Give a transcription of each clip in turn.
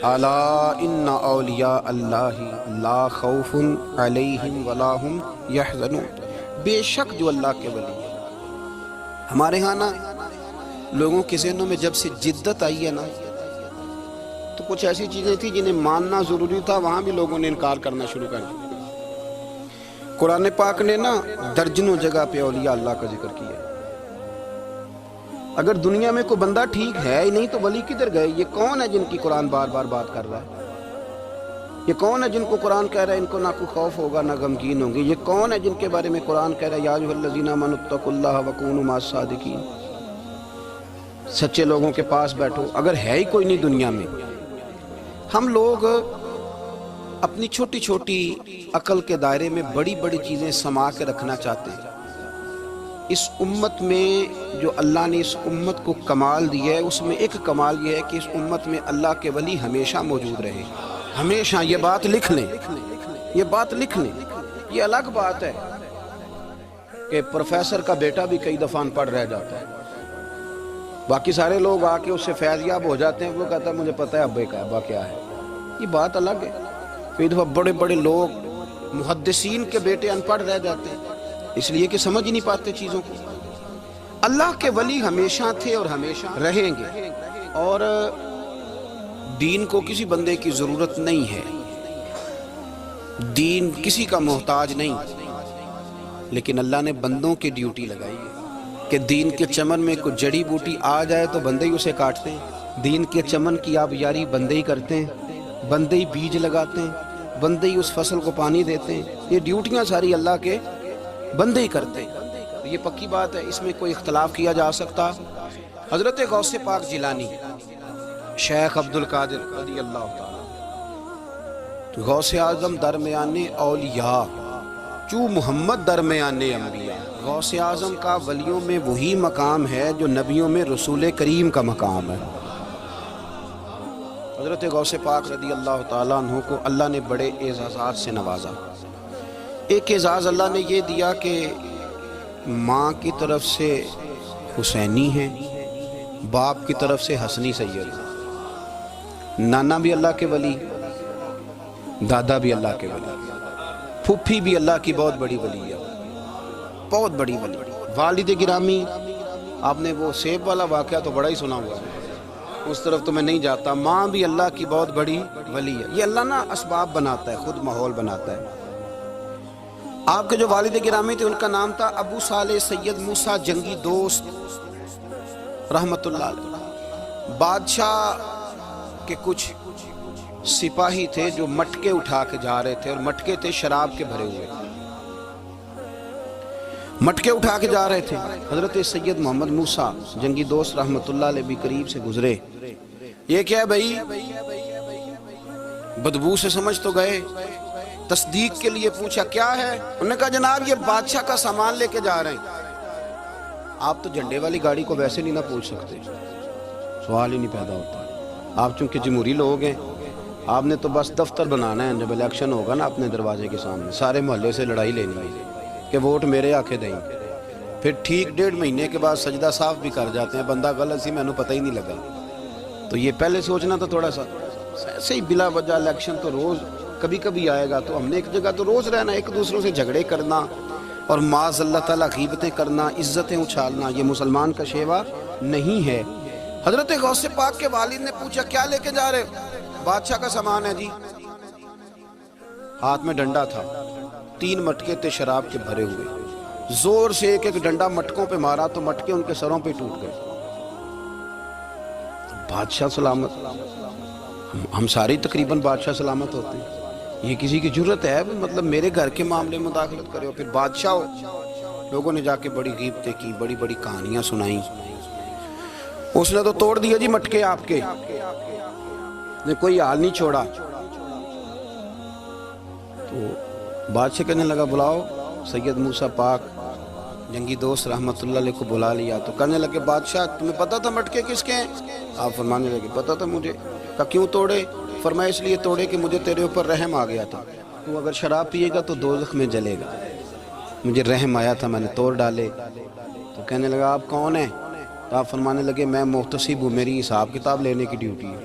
الا ان اولیاء اللہ لا خوف علیہم ولا هم یحزنون، بے شک جو اللہ کے ولی ہیں۔ ہمارے ہاں نا لوگوں کے ذہنوں میں جب سے جدت آئی ہے نا، تو کچھ ایسی چیزیں تھیں جنہیں ماننا ضروری تھا، وہاں بھی لوگوں نے انکار کرنا شروع کر دیا۔ قرآن پاک نے نا درجنوں جگہ پہ اولیاء اللہ کا ذکر کیا ہے۔ اگر دنیا میں کوئی بندہ ٹھیک ہے ہی نہیں تو ولی کدھر گئے؟ یہ کون ہے جن کی قرآن بار بار بات کر رہا ہے؟ یہ کون ہے جن کو قرآن کہہ رہا ہے ان کو نہ کوئی خوف ہوگا نہ غمگین ہوں گے؟ یہ کون ہے جن کے بارے میں قرآن کہہ رہا ہے یا ایھا الذین آمنوا اتقوا اللہ وکونوا مع الصادقین، سچے لوگوں کے پاس بیٹھو؟ اگر ہے ہی کوئی نہیں دنیا میں، ہم لوگ اپنی چھوٹی چھوٹی عقل کے دائرے میں بڑی بڑی چیزیں سما کے رکھنا چاہتے ہیں۔ اس امت میں جو اللہ نے اس امت کو کمال دیا ہے، اس میں ایک کمال یہ ہے کہ اس امت میں اللہ کے ولی ہمیشہ موجود رہے، ہمیشہ۔ یہ بات لکھ لیں، یہ بات لکھ لیں۔ یہ الگ بات ہے کہ پروفیسر کا بیٹا بھی کئی دفعہ ان پڑھ رہ جاتا ہے، باقی سارے لوگ آ کے اس سے فیض یاب ہو جاتے ہیں، وہ کہتا ہے مجھے پتہ ہے ابے کا ابا کیا ہے۔ یہ بات الگ ہے۔ کئی دفعہ بڑے بڑے لوگ محدثین کے بیٹے ان پڑھ رہ جاتے ہیں، اس لیے کہ سمجھ ہی نہیں پاتے چیزوں کو۔ اللہ کے ولی ہمیشہ تھے اور ہمیشہ رہیں گے، اور دین کو کسی بندے کی ضرورت نہیں ہے، دین کسی کا محتاج نہیں، لیکن اللہ نے بندوں کی ڈیوٹی لگائی ہے کہ دین کے چمن میں کوئی جڑی بوٹی آ جائے تو بندے ہی اسے کاٹتے ہیں، دین کے چمن کی آبیاری بندے ہی کرتے ہیں، بندے ہی بیج لگاتے ہیں، بندے ہی اس فصل کو پانی دیتے ہیں۔ یہ ڈیوٹیاں ساری اللہ کے بندے ہی کرتے ہیں، یہ پکی بات ہے، اس میں کوئی اختلاف کیا جا سکتا۔ حضرت غوث پاک جیلانی شیخ عبد القادر رضی اللہ تعالی، غوث اعظم درمیان اولیاء چو محمد درمیان انبیاء۔ غوث اعظم کا ولیوں میں وہی مقام ہے جو نبیوں میں رسول کریم کا مقام ہے۔ حضرت غوث پاک رضی اللہ تعالیٰ عنہ کو اللہ نے بڑے اعزازات سے نوازا۔ ایک اعزاز اللہ نے یہ دیا کہ ماں کی طرف سے حسینی ہیں، باپ کی طرف سے حسنی سید، نانا بھی اللہ کے ولی، دادا بھی اللہ کے ولی، پھوپھی بھی اللہ کی بہت بڑی ولی ہے، بہت بڑی ولی۔ والد گرامی، آپ نے وہ سیب والا واقعہ تو بڑا ہی سنا ہوا ہے، اس طرف تو میں نہیں جاتا۔ ماں بھی اللہ کی بہت بڑی ولی ہے۔ یہ اللہ نا اسباب بناتا ہے، خود ماحول بناتا ہے۔ آپ کے جو والد گرامی تھے ان کا نام تھا ابو صالح سید موسیٰ جنگی دوست رحمت اللہ علیہ۔ بادشاہ کے کچھ سپاہی تھے جو مٹکے اٹھا کے جا رہے تھے، اور مٹکے تھے شراب کے بھرے ہوئے، مٹکے اٹھا کے جا رہے تھے۔ حضرت سید محمد موسیٰ جنگی دوست رحمت اللہ علیہ بھی قریب سے گزرے۔ یہ کیا ہے بھائی؟ بدبو سے سمجھ تو گئے، تصدیق کے لیے پوچھا کیا ہے؟ انہوں نے کہا جناب یہ بادشاہ کا سامان لے کے جا رہے ہیں۔ آپ تو جھنڈے والی گاڑی کو ویسے نہیں نہ پوچھ سکتے، سوال ہی نہیں پیدا ہوتا۔ آپ چونکہ جمہوری لوگ ہیں، آپ نے تو بس دفتر بنانا ہے، جب الیکشن ہوگا نا اپنے دروازے کے سامنے سارے محلے سے لڑائی لینی ہے کہ ووٹ میرے آکے دیں، پھر ٹھیک 1.5 مہینے کے بعد سجدہ صاف بھی کر جاتے ہیں، بندہ غلط سی میں نے پتہ ہی نہیں لگا۔ تو یہ پہلے سوچنا تھا تھوڑا سا، ایسے ہی بلا وجہ الیکشن تو روز کبھی کبھی آئے گا، تو ہم نے ایک جگہ تو روز رہنا، ایک دوسروں سے جھگڑے کرنا اور معاذ اللہ تعالیٰ غیبتیں کرنا، عزتیں اچھالنا، یہ مسلمان کا شیوا نہیں ہے۔ حضرت غوث پاک کے والد نے پوچھا کیا لے کے جا رہے؟ بادشاہ کا سامان ہے جی۔ ہاتھ میں ڈنڈا تھا، 3 مٹکے تھے شراب کے بھرے ہوئے، زور سے ایک ایک ڈنڈا مٹکوں پہ مارا تو مٹکے ان کے سروں پہ ٹوٹ گئے۔ بادشاہ سلامت، ہم ساری تقریباً بادشاہ سلامت ہوتے ہیں، یہ کسی کی جرت ہے مطلب میرے گھر کے معاملے میں مداخلت کرے ہو، پھر بادشاہ ہو؟ لوگوں نے جا کے بڑی غیبتیں کی، بڑی بڑی کہانیاں سنائیں۔ اس نے تو توڑ دیا جی مٹکے آپ کے، نے کوئی حال نہیں چھوڑا۔ تو بادشاہ کہنے لگا بلاؤ سید موسیٰ پاک جنگی دوست رحمت اللہ علیہ کو بلا لیا، تو کہنے لگے بادشاہ تمہیں پتا تھا مٹکے کس کے ہیں؟ آپ فرمانے لگے پتا تھا مجھے۔ کہا کیوں توڑے؟ فرمایا اس لیے توڑے کہ مجھے تیرے اوپر رحم آ گیا تھا، تو اگر شراب پیے گا تو دوزخ میں جلے گا، مجھے رحم آیا تھا میں نے توڑ ڈالے۔ تو کہنے لگا آپ کون ہیں؟ تو آپ فرمانے لگے میں محتسب ہوں، میری حساب کتاب لینے کی ڈیوٹی ہے۔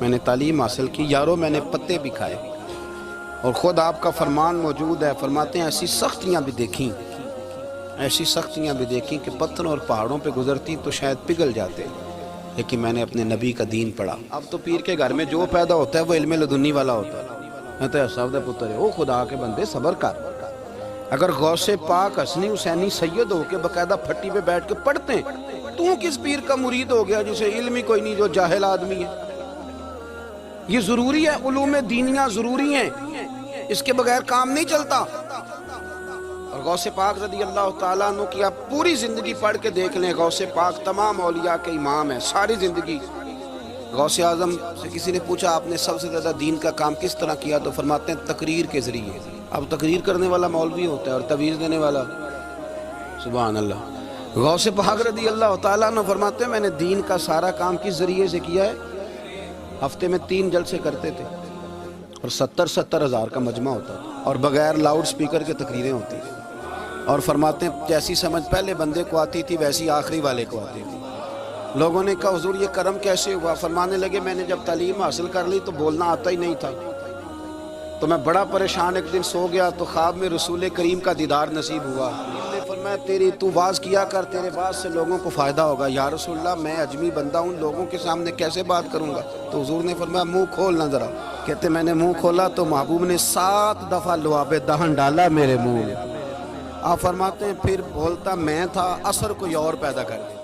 میں نے تعلیم حاصل کی یارو، میں نے پتے بھی کھائے، اور خود آپ کا فرمان موجود ہے، فرماتے ہیں ایسی سختیاں بھی دیکھیں، ایسی سختیاں بھی دیکھیں کہ پتھروں اور پہاڑوں پہ گزرتی تو شاید پگھل جاتے، لیکن میں نے اپنے نبی کا دین پڑھا۔ اب تو پیر کے گھر میں جو پیدا ہوتا ہے وہ علم لدنی والا ہوتا ہے۔ میں تو صاحب پتر ہے، او خدا کے بندے صبر کر۔ اگر غوث پاک حسنی حسینی سید ہو کے باقاعدہ پھٹی پہ بیٹھ کے پڑھتے ہیں، تو کس پیر کا مرید ہو گیا جسے علم ہی کوئی نہیں، جو جاہل آدمی ہے؟ یہ ضروری ہے، علوم دینیاں ضروری ہیں، اس کے بغیر کام نہیں چلتا۔ اور غوث پاک رضی اللہ تعالیٰ عنہ کی آپ پوری زندگی پڑھ کے دیکھ لیں، غوث پاک تمام اولیاء کے امام ہیں، ساری زندگی۔ غوث اعظم سے کسی نے پوچھا آپ نے سب سے زیادہ دین کا کام کس طرح کیا، تو فرماتے ہیں تقریر کے ذریعے۔ اب تقریر کرنے والا مولوی ہوتا ہے اور تویز دینے والا، سبحان اللہ۔ غوث پاک رضی اللہ تعالیٰ عنہ فرماتے ہیں میں نے دین کا سارا کام کس ذریعے سے کیا ہے؟ ہفتے میں 3 جلسے کرتے تھے، اور 70 ہزار کا مجمع ہوتا تھا، اور بغیر لاؤڈ سپیکر کے تقریریں ہوتی تھیں، اور فرماتے ہیں جیسی سمجھ پہلے بندے کو آتی تھی ویسی آخری والے کو آتی تھی۔ لوگوں نے کہا حضور یہ کرم کیسے ہوا؟ فرمانے لگے میں نے جب تعلیم حاصل کر لی تو بولنا آتا ہی نہیں تھا، تو میں بڑا پریشان ایک دن سو گیا تو خواب میں رسول کریم کا دیدار نصیب ہوا۔ نے فرمایا تو واز کیا کر، تیرے واز سے لوگوں کو فائدہ ہوگا۔ یا رسول اللہ میں اجمی بندہ ہوں، لوگوں کے سامنے کیسے بات کروں گا؟ تو حضور نے فرمایا منہ کھولنا ذرا۔ کہتے میں نے منہ کھولا تو محبوب نے 7 دفعہ لعاب دہن ڈالا میرے منہ میں۔ آپ فرماتے ہیں پھر بولتا میں تھا، اثر کوئی اور پیدا کر دیا۔